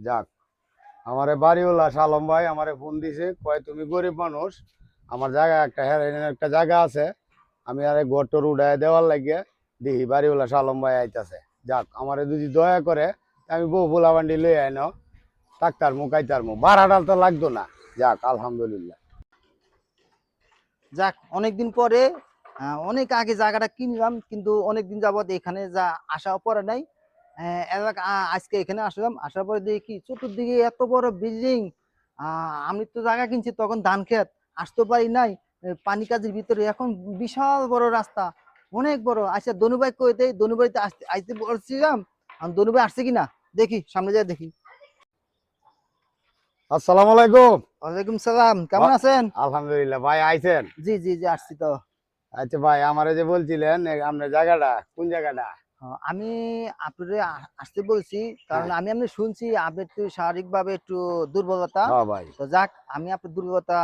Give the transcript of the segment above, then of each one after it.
যাক, আমারে বাড়িওয়ালা সালম ভাই আমারে ফোন দিছে, কয় তুমি গরিব মানুষ, আমার জায়গা একটা হেরেনের একটা জায়গা আছে, আমি আরে ঘর টর উঠায় দেওয়ার লাগিয়ে দেখি বাড়িওয়ালা সালম ভাই আইতাছে। যাক, আমারে যদি দয়া করে আমি বউ পোলা বান্ডি লই আইনো, তাকতার মু কাইতার মু, ভাড়াটাল তো লাগতো না। যাক, আলহামদুলিল্লাহ। যাক, অনেকদিন পরে অনেক আগে জায়গাটা কিনলাম, কিন্তু অনেকদিন যাবত এখানে যা আসা পড়ে নাই। আজকে এখানে আসলাম, আসার পরে দেখি চতুর্দিকে এত বড় বিল্ডিং। আমি তো জায়গা কিনছি তখন ধান ক্ষেত, আসতে পারি নাই। পানি কাজের ভিতরে এখন বিশাল বড় রাস্তা, অনেক বড়। আচ্ছা, দনুভাই কই দেই, দনুভাইতে আসতে আইতে বলছিলাম। দনুভাই আসছে কিনা দেখি, সামনে যাই দেখি। আসসালামু আলাইকুম। ওয়ালাইকুম সালাম, কেমন আছেন? আলহামদুলিল্লাহ ভাই, আইছেন? জি জি জি, আসছি তো। আচ্ছা ভাই, আমারে যে বলছিলেন আপনার জায়গাটা কোন জায়গাটা? আমি আপনারে আসতে বলছি, কারণ হ্যাঁ। আমি আপনি শুনছি আপনি একটু শারীরিকভাবে একটু দুর্বলতা। হ্যাঁ ভাই। তো যাক, আমি আপনার দুর্বলতা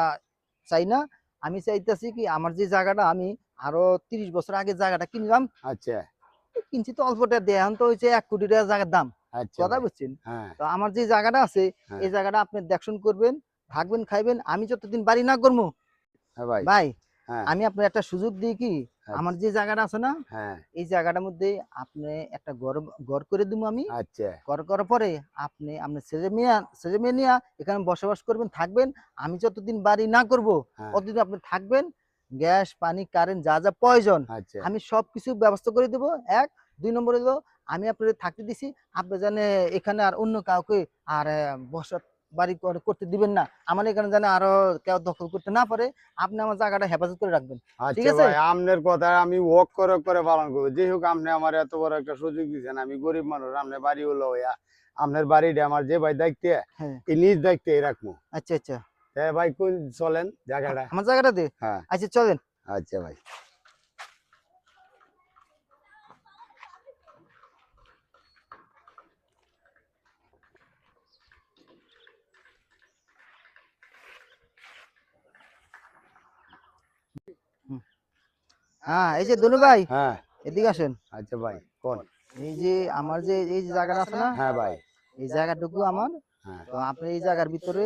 চাই না। আমি চাইতেছি কি, আমার যে জায়গাটা আমি আরো 30 বছর আগে জায়গাটা কিনলাম। আচ্ছা। কিনছি তো অল্পটা দিয়ে, এখন তো হচ্ছে 1 কোটি টাকা জায়গার দাম। আচ্ছা কথা ভাই। বুঝছেন? হ্যাঁ। তো আমার যে জায়গাটা আছে, হ্যাঁ। এই জায়গাটা আপনি দেখশন করবেন, থাকবেন, খাইবেন। আমি যতদিন বাড়ি না করবো হ্যাঁ ভাই। ভাই, হ্যাঁ। আমি আপনার একটা সুযোগ দিই কি, আমার আচ্ছা। যে জায়গাটা আছে না, হ্যাঁ। এই জায়গাটার মধ্যে আপনি একটা ঘর ঘর করে দিব আমি। আচ্ছা। ঘর করার পরে আপনি আপনার ছেলে মেয়ে নিয়ে এখানে বসবাস করবেন, থাকবেন। আমি যতদিন বাড়ি না করব হ্যাঁ। ততদিন আপনি থাকবেন। গ্যাস, পানি, কারেন্ট যা যা প্রয়োজন আচ্ছা। আমি সবকিছু ব্যবস্থা করে দেবো। 1 2 নম্বর হলো, আমি আপনাদের থাকতে দিছি, আপনি জানে এখানে আর অন্য কাউকে আর বসত বাড়ি করতে দিবেন না। আমার এখানে জানে আরো কেউ দখল করতে না পারে। আপনি আমার জায়গাটা হেফাজত করে রাখবেন, ঠিক আচ্ছা আছে? ভাই, আপনার কথা আমি ওয়াক করে করে পালন করবো। যেই হোক, আপনি আমার এত বড় একটা সুযোগ দিচ্ছেন, আমি গরিব মানুষ, আপনার বাড়ি হলো হইয়া আপনার বাড়িটা আমার যে ভাই দায়িত্বে, হ্যাঁ। এই নিজ দায়িত্বে রাখবো। আচ্ছা আচ্ছা। তাই ভাই, কোন চলেন জায়গাটা? আমার জায়গাটা দে। হ্যাঁ। আচ্ছা, চলেন। আচ্ছা ভাই। হুম। হ্যাঁ, এই যে দনু ভাই, হ্যাঁ। এদিকে আসেন। আচ্ছা ভাই, কোন? এই যে আমার যে এই যে জায়গাটা আছে না, হ্যাঁ ভাই। এই জায়গাটুকু আমার। হ্যাঁ। তো আপনি এই জায়গার ভিতরে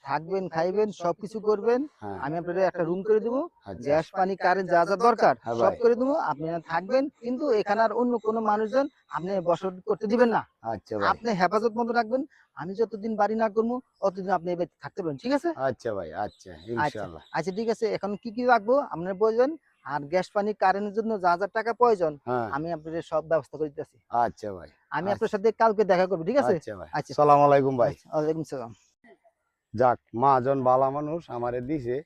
থাকবেন, খাইবেন, সবকিছু করবেন। হ্যাঁ। আমি আপনাদের একটা রুম করে দেবো। আচ্ছা। গ্যাস, পানি, কারেন্ট যা যা দরকার হ্যাঁ সব ভাই। করে দেবো। আপনি এখানে থাকবেন, কিন্তু এখানে আর অন্য কোনো মানুষজন আপনি বসবাস করতে দিবেন না। আচ্ছা ভাই। আপনি হেফাজত মতো রাখবেন। আমি যতদিন বাড়ি না করবো ততদিন আপনি এই বাড়িতে থাকতে পারেন, ঠিক আছে? আচ্ছা ভাই। আচ্ছা, আচ্ছা ইনশাআল্লাহ। আচ্ছা, ঠিক আছে। এখন কি কি রাখবো আপনারা বলবেন। আর গ্যাস, পানি, কারেন্টের জন্য যা যা টাকা প্রয়োজন হ্যাঁ। আমি আপনাদের সব ব্যবস্থা করে দিতেছি। আচ্ছা ভাই। আমি আপনার আচ্ছা। সাথে কালকে দেখা করবো, ঠিক আছে? আচ্ছা ভাই। আচ্ছা সালাম আলাইকুম ভাই। আচ্ছা, ওয়ালাইকুম সালাম। যাক, মহাজন বালা মানুষ আমারে দিছে,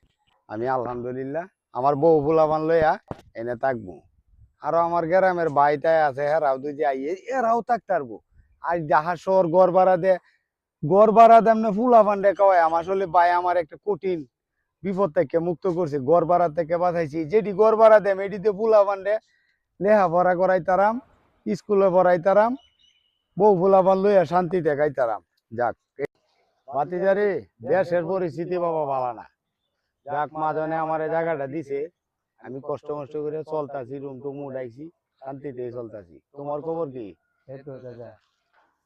আমি আলহামদুলিল্লাহ আমার বউ ফুলাবান লইয়া এনে থাকবো। আরো আমার গ্রামের ভাইটাই আছে, হেরাও দুই যে আইয়ে এরাও থাকতে পারবো। আর যাহা শহর গড় ভাড়া দেমনে ফুলাবান কয় আমার আসলে ভাই আমার একটা কঠিন বিপদ থেকে মুক্ত করছে, গড় ভাড়া থেকে বাঁচাইছি। যেটি গড় ভাড়া দেম এটিতে ফুলাবান লেখাপড়া করাইতারাম, স্কুলে পড়াইতারাম, বউ ফুলাবান লইয়া শান্তিতে খাইতারাম। যাক ভাতিজারে, দেশের পরিস্থিতি বাবা ভালো না। যাক, মাজনে আমার এই জায়গাটা দিছে, আমি কষ্ট মষ্ট করে চলতাছি, রুম টুম উঠাইছি, শান্তিতে চলতাছি। তোমার খবর কি? এই তো চাচা,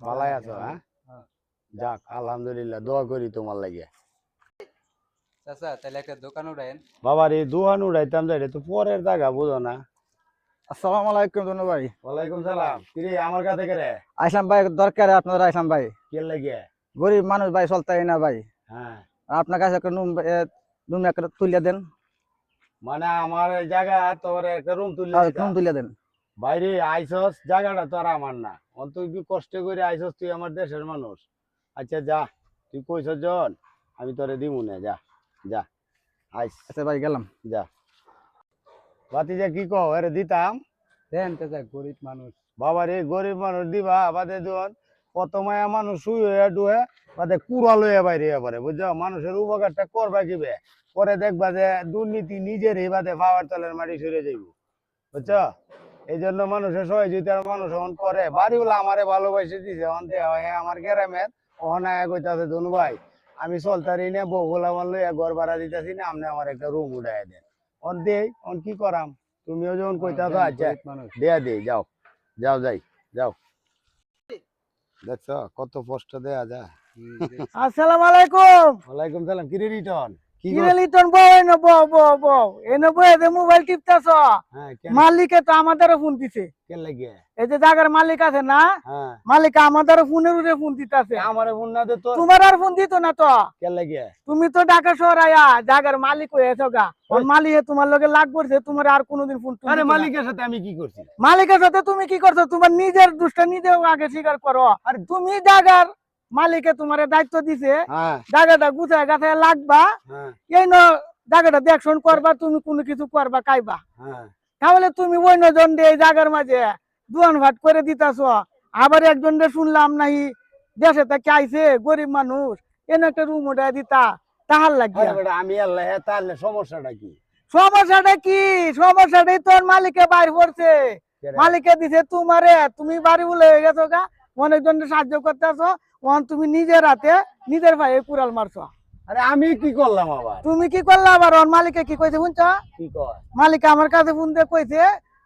ভালো ভালাই আছি আছো? ভালো। হ্যাঁ। হ্যাঁ। যাক, আলহামদুলিল্লাহ, দোয়া করি তোমার লাগে। চাচা, তাহলে একটা দোকান উঠাইন। বাবার এই দোয়ান উঠাইতাম যাই, তো পরের জায়গা বুঝো না। আসসালামু আলাইকুম দনু ভাই। ওয়ালাইকুম সালাম। কিরে আমার কাছে কে রে? আইসলাম ভাই, দরকারে আপনারা আইসলাম ভাই। কে লাগে? গরিব মানুষ ভাই, চলতাই না ভাই। হ্যাঁ। আপনার কাছে একটা রুম একটা তুলিয়া দেন। মানে আমার এই জায়গা তোর একটা রুম তুলে রুম দিতাম। তুলিয়া দেন। বাইরে আইসস, জায়গাটা তো আর আমার না, তুই কি কষ্ট করে আইসস, তুই আমার দেশের মানুষ। আচ্ছা যা, তুই কইস জন, আমি তোরে দিমু না, যা যা আইস। আচ্ছা ভাই, গেলাম। যা বাতি, যা কি কও এরে দিতাম। দেন চাচা, গরিব মানুষ। বাবা রে, গরিব মানুষ দিবা বাদে জন, কত মায়া মানুষ শুই হয়ে ডুয়ে বাদে কুড়া লইয়া বাইরে পারে, বুঝছো? মানুষের উপকারটা করবা কিবে, পরে দেখবা যে দুর্নীতি নিজের বাদে পাওয়ার তলের মাটি সরে যাইব, বুঝছো? এই জন্য মানুষের সহযোগিতার মানুষ এখন করে। বাড়িওয়ালা আমারে ভালোবাসে দিছে, অন দেয়া হয় আমার গ্রামের অনায়া কইতাছে, ধনু ভাই আমি চলতারি না, বউগুলা আমার লইয়া ঘর ভাড়া দিতেছি না, আপনি আমার একটা রুম উঠাই দেন। অন দেই, অন কি করাম, তুমিও যখন কইতাছো। দেন, আচ্ছা গরিব মানুষ। দেয়া দেই, যাও যাও যাই যাও। দেখছো কত কষ্ট দেয়া যায়। আসসালামু আলাইকুম। ওয়ালাইকুম সালাম। কিরে রিটন, কি কি রে লিটন, বউ এনে বউ এনে বউ এদের মোবাইল টিপতেছ। হ্যাঁ মালিকে তো আমাদেরও ফোন দিছে। কে লাগে? এই যে জায়গার মালিক আছে না, হ্যাঁ মালিক আমাদেরও ফোনের উপরে ফোন দিতেছে। আমারে ফোন না দে তো। তোমার আর ফোন দিত না তো। কে লাগে? তুমি তো ঢাকা শহর আয়া জায়গার মালিক হয়েছো গা। ওর মালিকে তোমার লগে লাগ করছে, তোমার আর কোনোদিন ফোন আরে মালিকের সাথে আমি কি করছি? মালিকের সাথে তুমি কি করছো? তোমার নিজের দুষ্টা নিজেও আগে স্বীকার করো। আর তুমি জায়গার মালিকে তোমার দায়িত্ব দিছে, হ্যাঁ জায়গাটা গুছায় গাছায় লাগবা, হ্যাঁ এই ন জায়গাটা দেখশন করবা, তুমি কোনো কিছু করবা কাইবা। হ্যাঁ। তাহলে তুমি অন্যজন দিয়ে এই জায়গার মাঝে দুয়ান ভাট করে দিতাছ। আবার একজন শুনলাম নাই দেশে থেকে আইছে গরিব মানুষ, এনে একটা রুম উঠে দিতা, তাহার আরে লাগিয়া। বেটা আমি আল্লাহ, তাহলে সমস্যাটা কি? সমস্যাটা কি? সমস্যাটাই তোর মালিকে বাইর করছে। কেরে? মালিকে দিছে তোমারে, তুমি বাড়ি বলে হয়ে গেছো গা, অনেকজনের সাহায্য করতেছো, তুমি নিজের হাতে নিজের ভাই কুড়াল মারছো। আরে আমি কি করলাম আবার? তুমি কি করলা আবার? ওর মালিকে কি কইছে শুনছ? কি কয়? মালিক আমার কাছে ফোন দিয়ে কইছে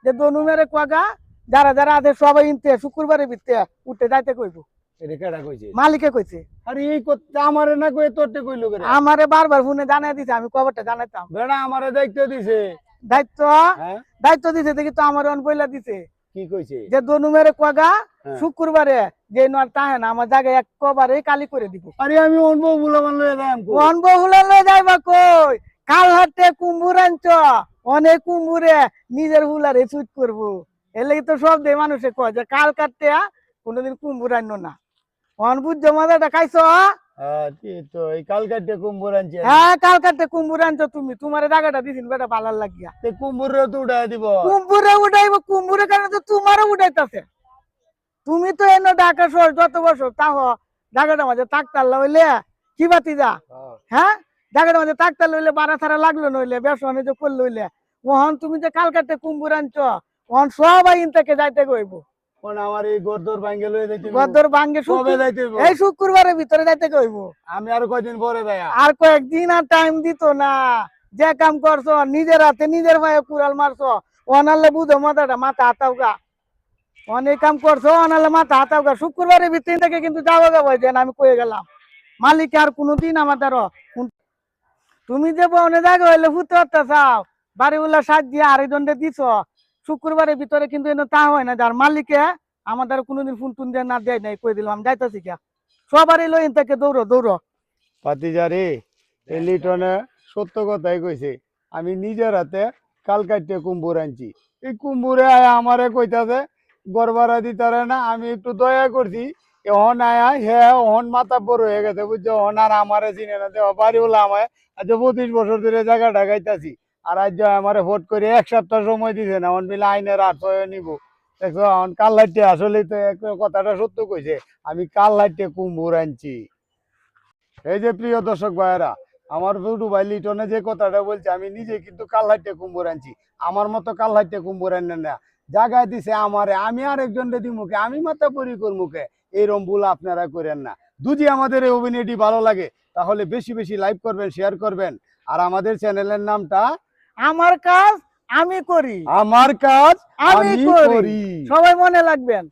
যে দনু মেরে কুয়াগা যারা যারা আছে সবাই ইনতে শুক্রবারে ভিত্তে উঠতে যাইতে কইব। এটা কেডা কইছে? মালিকে কইছে। আরে এই করতে আমারে না কই তোরতে কইলো করে? আমারে বারবার ফোনে জানাই দিছে, আমি খবরটা জানাইতাম। বেটা আমারে দায়িত্ব দিছে। দায়িত্ব হ্যাঁ দায়িত্ব দিছে দেখি তো আমার অন বইলা দিছে কি কইছে? যে দনু মেরে কুয়াগা হ্যাঁ। শুক্রবারে যে নর তাহে না আমার জায়গায় একবারে কালি করে দিব। আরে আমি অনব বুলা বানলো এলাম কো। অন বহুলা লয়ে যাইবা কই? কাল হাতে কুম্ভুর আনছ, অনেক কুম্ভুরে নিজের হুলারে চুট করবো। এলে তো সব দে মানুষে কয় যে কাল কাটতে কোনোদিন কুম্ভুর আনলো না। অন বুঝছো মজাটা খাইছো? ঠিক তো এই কালকাটে কুম্ভর আনছে। হ্যাঁ কাল কাটতে কুম্ভুর আনছো তুমি, তোমার জায়গাটা দিছিন বেটা ভালো লাগিয়া। তে কুম্ভরে তো উড়াই দিব। কুম্ভুরে উঠাইব, কুম্ভুরের কারণে তো তোমারও উঠাইতাছে। তুমি তো এনে ঢাকা শহর যত বছর তাহ জায়গাটা মাঝে তাকতাল্লা হইলে কি বাতি যা, হ্যাঁ জায়গাটা মাঝে তাকতাল হইলে বাড়া ছাড়া লাগলো নইলে ব্যবসা বাণিজ্য করলে হইলে। ওহন তুমি যে কালকাতে কুম্ভুর আনছো, ওহন সবাই ইনটাকে যাইতে কইব। কোন আমার এই গর্দর ভাঙ্গে লয়ে যাইতে গদর ভাঙ্গে কবে যাইতে হইব? এই শুক্রবারের ভিতরে যাইতে কইব। আমি আর কয়দিন পরে যাইয়া? আর কয়েকদিন আর টাইম দিত না। যে কাম করছো নিজের হাতে নিজের ভাইয়ে কুড়াল মারছো, অনালে বুঝো মাথাটা মাথা হাতাওগা। অনেক কাম করছো, অনালে মাথা হাতাওগা। শুক্রবারের ভিতরে থেকে কিন্তু যাওয়া যাবো যেন আমি কয়ে গেলাম। মালিক আর কোনোদিন আমাদের তুমি যে বনে জায়গা হইলে ফুটে হতে চাও, বাড়িওয়ালা সাজ দিয়ে আরেকজনকে দিছ, শুক্রবারের ভিতরে কিন্তু এনে তা হয় না। যার মালিকে আমাদের কোনোদিন ফোন টুন দিয়ে না দেয় নাই, কই দিলাম যাইতেছি কে সবারই লইন থেকে দৌড়ো দৌড়ো। পাতিজারে এই লিটনে সত্য কথাই কইছে। আমি নিজের হাতে কালকাটে কুম্ভর আনছি। এই কুম্ভরে আয়া আমারে কইতাছে গড়বাড়া দিতারে না। আমি একটু দয়া করছি, এখন আয়া হে ওহন মাথা বড় হয়ে গেছে বুঝছো। ওহন আর আমারে চিনে না। দেওয়া বাড়ি বলে আমায় আজ 25 বছর ধরে জায়গা ঢাকাইতাছি। আর আজ আমারে ভোট করে 1 সপ্তাহ সময় দিছে না। অন বিলে আইনের আশ্রয় নিব। দেখছো অন কাল লাইটে আসলে তো কথাটা সত্য কইছে। আমি কাল লাইটে কুম্ভর আনছি। এই যে প্রিয় দর্শক ভাইয়েরা, আমার ছোট ভাই লিটনে যে কথাটা বলছে, আমি নিজে কিন্তু কালহাইটে কুম্ভর আনছি। আমার মতো কালহাইটে কুম্ভর আনেন না। জায়গায় দিছে আমারে, আমি আরেকজন রেডি মুখে, আমি মাথা পরিকর মুখে। এইরকম ভুল আপনারা করেন না। যদি আমাদের এই অভিনয়টি ভালো লাগে তাহলে বেশি বেশি লাইক করবেন, শেয়ার করবেন। আর আমাদের চ্যানেলের নামটা আমার কাজ আমি করি, আমার কাজ আমি আমি করি। করি। সবাই মনে রাখবেন।